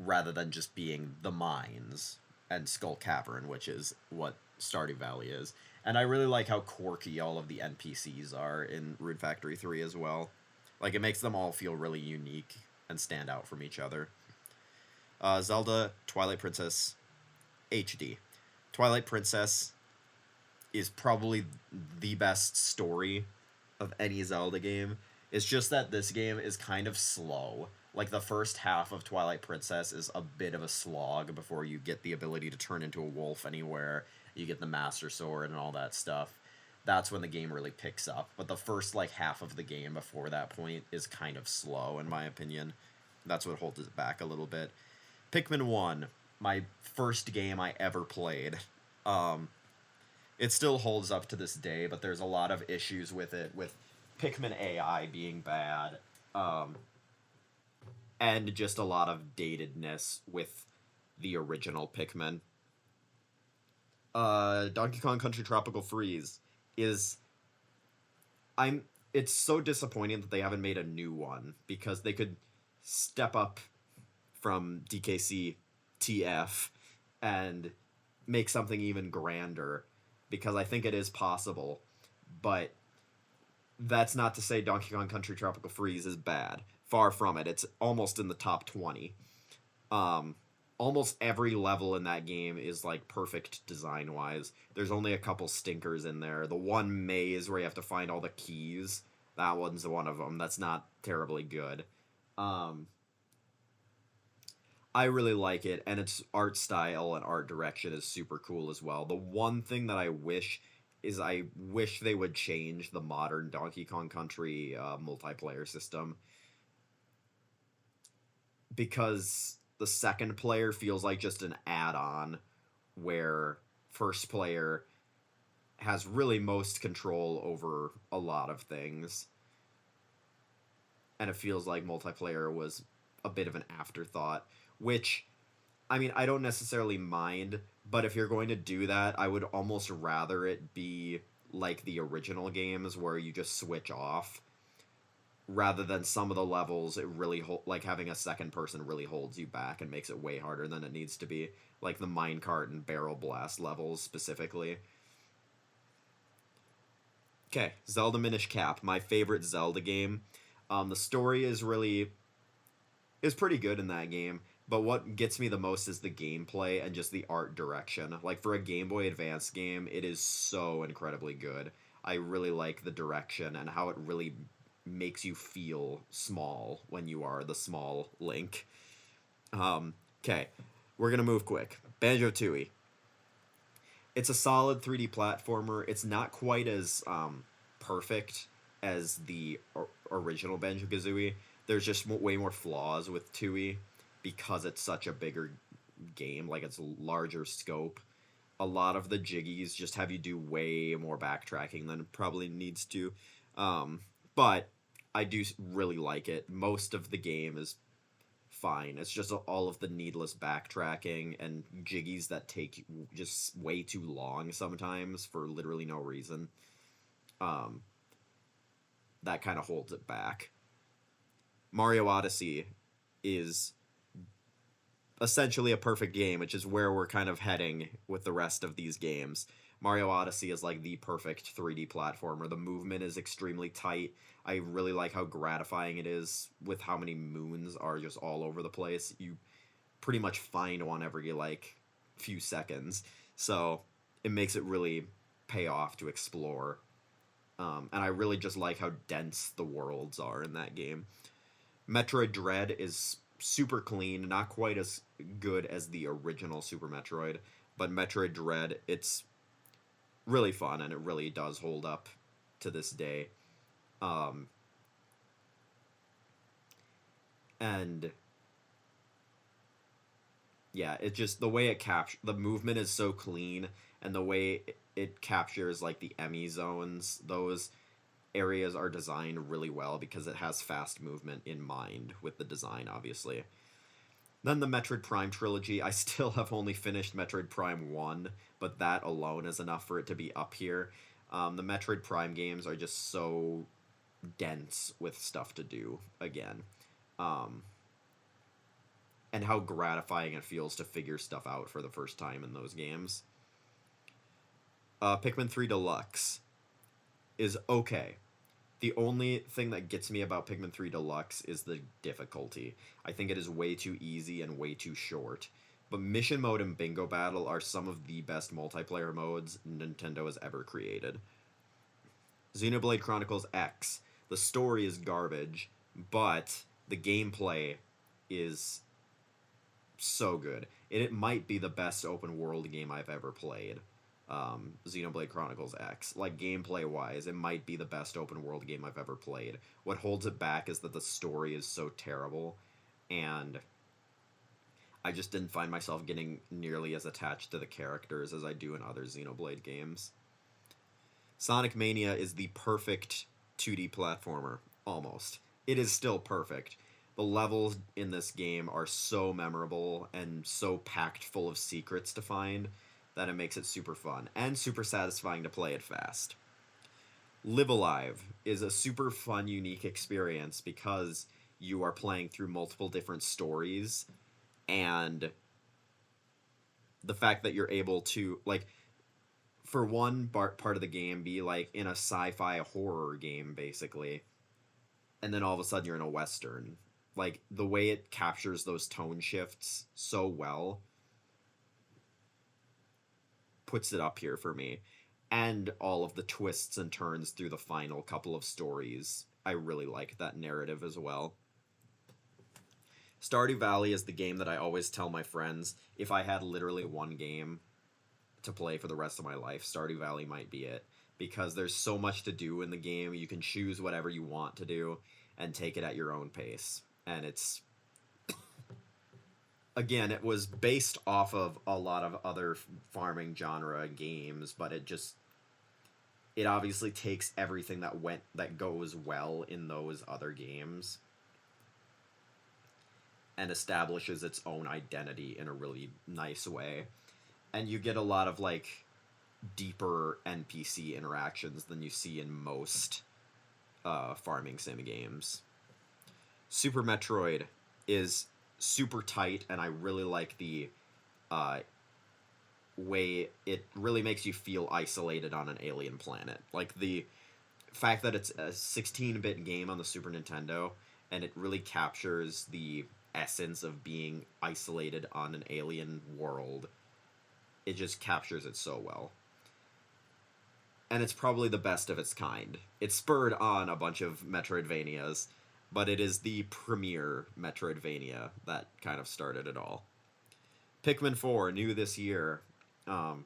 rather than just being the mines and Skull Cavern, which is what Stardew Valley is. And I really like how quirky all of the NPCs are in Rune Factory 3 as well. Like, it makes them all feel really unique and stand out from each other. Zelda Twilight Princess HD. Twilight Princess is probably the best story of any Zelda game. It's just that this game is kind of slow. Like, the first half of Twilight Princess is a bit of a slog before you get the ability to turn into a wolf anywhere. You get the Master Sword and all that stuff. That's when the game really picks up. But the first, like, half of the game before that point is kind of slow, in my opinion. That's what holds it back a little bit. Pikmin 1, my first game I ever played. It still holds up to this day, but there's a lot of issues with it, with Pikmin AI being bad, and just a lot of datedness with the original Pikmin. Donkey Kong Country Tropical Freeze is... it's so disappointing that they haven't made a new one, because they could step up from DKC TF and make something even grander, because I think it is possible, but that's not to say Donkey Kong Country Tropical Freeze is bad. Far from it. It's almost in the top 20. Almost every level in that game is, like, perfect design-wise. There's only a couple stinkers in there. The one maze where you have to find all the keys, that one's one of them. That's not terribly good. I really like it, and its art style and art direction is super cool as well. The one thing that I wish they would change the modern Donkey Kong Country multiplayer system, because the second player feels like just an add-on where first player has really most control over a lot of things. And it feels like multiplayer was a bit of an afterthought, which I mean, I don't necessarily mind, but if you're going to do that, I would almost rather it be like the original games where you just switch off rather than some of the levels it really like having a second person really holds you back and makes it way harder than it needs to be, like the minecart and barrel blast levels specifically. Okay, Zelda Minish Cap, my favorite Zelda game. The story is pretty good in that game, but what gets me the most is the gameplay and just the art direction. Like for a Game Boy Advance game, it is so incredibly good. I really like the direction and how it really makes you feel small when you are the small Link. Okay, we're gonna move quick. Banjo Tooie. It's a solid 3D platformer. It's not quite as perfect as the original Banjo Kazooie. There's just way more flaws with Tooie because it's such a bigger game, like it's a larger scope. A lot of the jiggies just have you do way more backtracking than it probably needs to. But I do really like it. Most of the game is fine. It's just all of the needless backtracking and jiggies that take just way too long sometimes for literally no reason. Um, that kind of holds it back. Mario Odyssey is essentially a perfect game, which is where we're kind of heading with the rest of these games. Mario Odyssey is like the perfect 3D platformer. The movement is extremely tight. I really like how gratifying it is with how many moons are just all over the place. You pretty much find one every like few seconds. So it makes it really pay off to explore. And I really just like how dense the worlds are in that game. Metroid Dread is super clean, not quite as good as the original Super Metroid, but Metroid Dread, it's really fun and it really does hold up to this day. Um, and yeah, it just the way it the movement is so clean, and the way it captures like the Emmy zones, those areas are designed really well because it has fast movement in mind with the design, obviously. Then the Metroid Prime trilogy. I still have only finished Metroid Prime 1, but that alone is enough for it to be up here. The Metroid Prime games are just so dense with stuff to do again. Um, and how gratifying it feels to figure stuff out for the first time in those games. Pikmin 3 Deluxe is okay. The only thing that gets me about Pikmin 3 Deluxe is the difficulty. I think it is way too easy and way too short. But Mission Mode and Bingo Battle are some of the best multiplayer modes Nintendo has ever created. Xenoblade Chronicles X. The story is garbage, but the gameplay is so good. It might be the best open world game I've ever played. Xenoblade Chronicles X. Like, gameplay wise, it might be the best open world game I've ever played. What holds it back is that the story is so terrible, and I just didn't find myself getting nearly as attached to the characters as I do in other Xenoblade games. Sonic Mania is the perfect 2D platformer, almost. It is still perfect. The levels in this game are so memorable and so packed full of secrets to find that it makes it super fun and super satisfying to play it fast. Live Alive is a super fun, unique experience because you are playing through multiple different stories, and the fact that you're able to, like, for one part of the game, be like in a sci-fi horror game, basically, and then all of a sudden you're in a Western. Like, the way it captures those tone shifts so well puts it up here for me. And all of the twists and turns through the final couple of stories. I really like that narrative as well. Stardew Valley is the game that I always tell my friends, if I had literally one game to play for the rest of my life, Stardew Valley might be it. Because there's so much to do in the game, you can choose whatever you want to do and take it at your own pace. And it's... Again, it was based off of a lot of other farming genre games, but it obviously takes everything that goes well in those other games and establishes its own identity in a really nice way. And you get a lot of like deeper NPC interactions than you see in most farming sim games. Super Metroid is super tight, and I really like the uh, way it really makes you feel isolated on an alien planet. Like the fact that it's a 16-bit game on the Super Nintendo, and it really captures the essence of being isolated on an alien world. It just captures it so well. And it's probably the best of its kind. It spurred on a bunch of Metroidvanias, but it is the premier Metroidvania that kind of started it all. Pikmin 4, new this year. Um,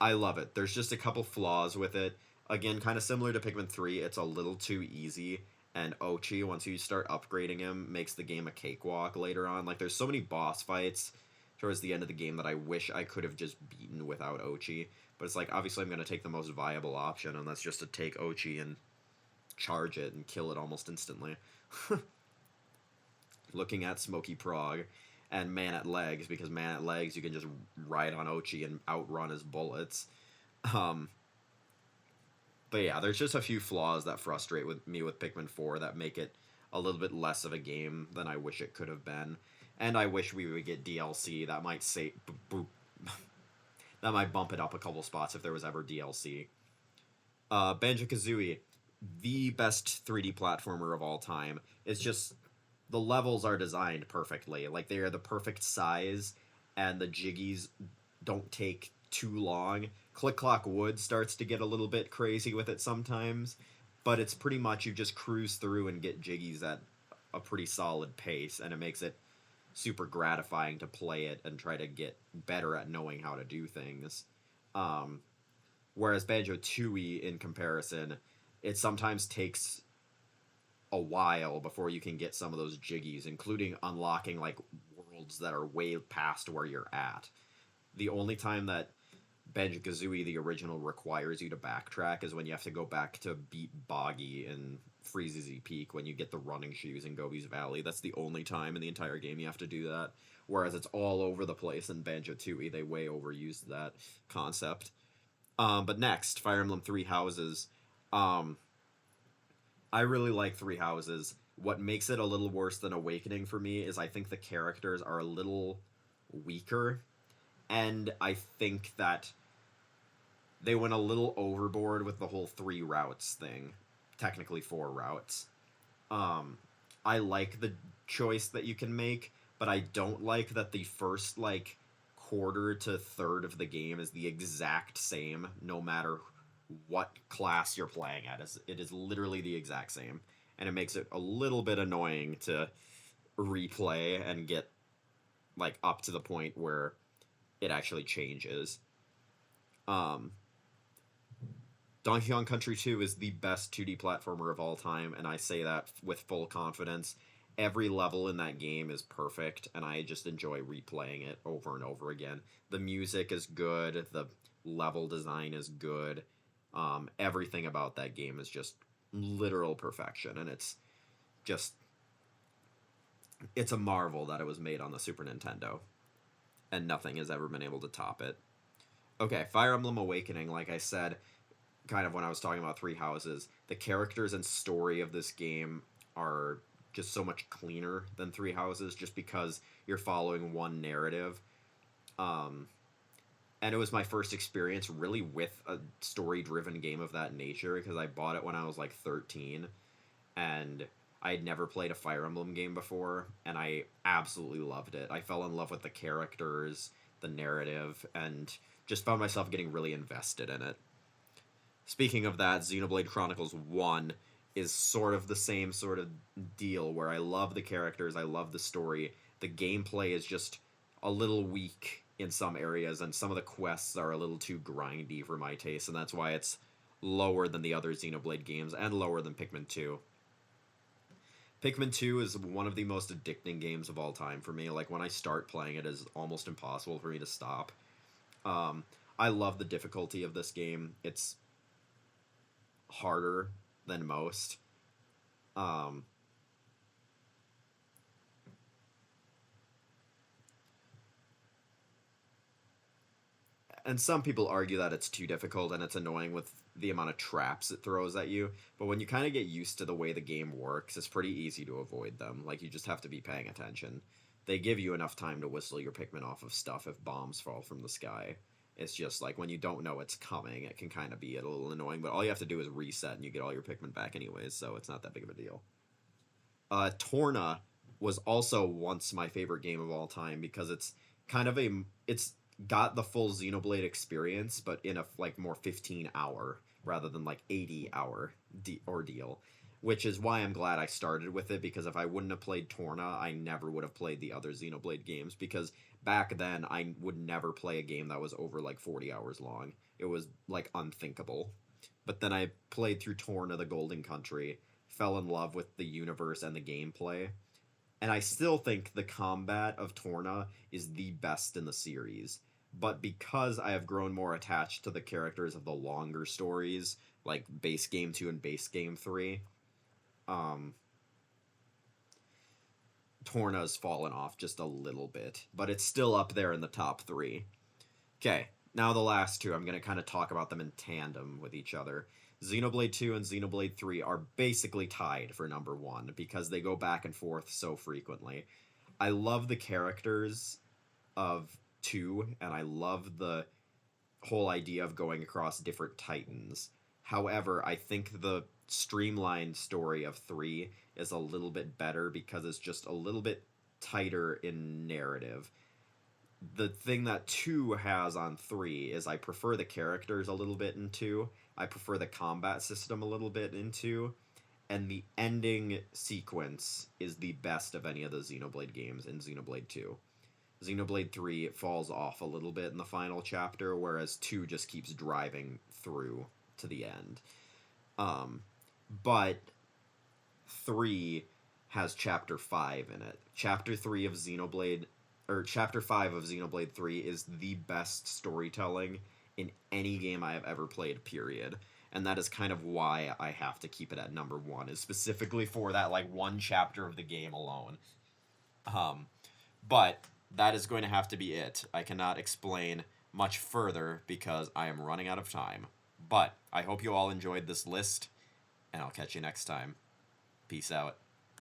I love it. There's just a couple flaws with it. Again, kind of similar to Pikmin 3, it's a little too easy. And Ochi, once you start upgrading him, makes the game a cakewalk later on. Like, there's so many boss fights towards the end of the game that I wish I could have just beaten without Ochi. But it's like, obviously, I'm going to take the most viable option, and that's just to take Ochi and charge it and kill it almost instantly. Looking at Smoky Prog and Man at Legs, because Man at Legs, you can just ride on Ochi and outrun his bullets. Um, but yeah, there's just a few flaws that frustrate me with Pikmin 4 that make it a little bit less of a game than I wish it could have been. And I wish we would get DLC that might say that might bump it up a couple spots if there was ever DLC. Banjo-Kazooie, the best 3D platformer of all time. It's just the levels are designed perfectly. Like, they are the perfect size, and the jiggies don't take too long. Click Clock Wood starts to get a little bit crazy with it sometimes, but it's pretty much you just cruise through and get jiggies at a pretty solid pace, and it makes it super gratifying to play it and try to get better at knowing how to do things. Um, Whereas Banjo-Tooie, in comparison, it sometimes takes a while before you can get some of those jiggies, including unlocking like worlds that are way past where you're at. The only time that Banjo-Kazooie, the original, requires you to backtrack is when you have to go back to beat Boggy in Freezezy Peak when you get the running shoes in Gobi's Valley. That's the only time in the entire game you have to do that. Whereas it's all over the place in Banjo-Tooie. They way overused that concept. But next, Fire Emblem Three Houses. I really like Three Houses. What makes it a little worse than Awakening for me is I think the characters are a little weaker, and I think that they went a little overboard with the whole 3 routes thing. Technically 4 routes. I like the choice that you can make, but I don't like that the first, like, quarter to third of the game is the exact same, no matter what class you're playing at. It is literally the exact same, and it makes it a little bit annoying to replay and get, like, up to the point where it actually changes. Um, Donkey Kong Country 2 is the best 2D platformer of all time, and I say that with full confidence. Every level in that game is perfect, and I just enjoy replaying it over and over again. The music is good, the level design is good, everything about that game is just literal perfection, and just, it's a marvel that it was made on the Super Nintendo, and nothing has ever been able to top it. Okay, Fire Emblem Awakening, like I said, kind of when I was talking about Three Houses, the characters and story of this game are just so much cleaner than Three Houses, just because you're following one narrative. And it was my first experience really with a story-driven game of that nature, because I bought it when I was like 13, and I had never played a Fire Emblem game before, and I absolutely loved it. I fell in love with the characters, the narrative, and just found myself getting really invested in it. Speaking of that, Xenoblade Chronicles 1 is sort of the same sort of deal, where I love the characters, I love the story. The gameplay is just a little weak in some areas, and some of the quests are a little too grindy for my taste, and that's why it's lower than the other Xenoblade games, and lower than Pikmin 2. Pikmin 2 is one of the most addicting games of all time for me. Like, when I start playing it, it's almost impossible for me to stop. I love the difficulty of this game. It's harder than most. Um, and some people argue that it's too difficult and it's annoying with the amount of traps it throws at you. But when you kind of get used to the way the game works, it's pretty easy to avoid them. Like, you just have to be paying attention. They give you enough time to whistle your Pikmin off of stuff if bombs fall from the sky. It's just like when you don't know it's coming, it can kind of be a little annoying. But all you have to do is reset, and you get all your Pikmin back anyways, so it's not that big of a deal. Torna was also once my favorite game of all time because it's kind of a it's got the full Xenoblade experience, but in a like more 15-hour rather than like 80-hour ordeal, which is why I'm glad I started with it, because if I wouldn't have played Torna, I never would have played the other Xenoblade games, because back then I would never play a game that was over like 40 hours long. It was like unthinkable. But then I played through Torna the Golden Country, fell in love with the universe and the gameplay, and I still think the combat of Torna is the best in the series. But because I have grown more attached to the characters of the longer stories, like Base Game 2 and Base Game 3, um, Torna's fallen off just a little bit. But it's still up there in the top 3. Okay, now the last two, I'm going to kind of talk about them in tandem with each other. Xenoblade 2 and Xenoblade 3 are basically tied for number 1 because they go back and forth so frequently. I love the characters of 2, and I love the whole idea of going across different titans. However, I think the streamlined story of 3 is a little bit better because it's just a little bit tighter in narrative. The thing that 2 has on 3 is I prefer the characters a little bit in 2. I prefer the combat system a little bit in 2. And the ending sequence is the best of any of the Xenoblade games in Xenoblade 2. Xenoblade 3 falls off a little bit in the final chapter, whereas 2 just keeps driving through to the end. But 3 has Chapter 5 in it. Chapter 5 of Xenoblade 3 is the best storytelling in any game I have ever played, period. And that is kind of why I have to keep it at number 1, is specifically for that, like, one chapter of the game alone. But that is going to have to be it. I cannot explain much further because I am running out of time. But I hope you all enjoyed this list, and I'll catch you next time. Peace out.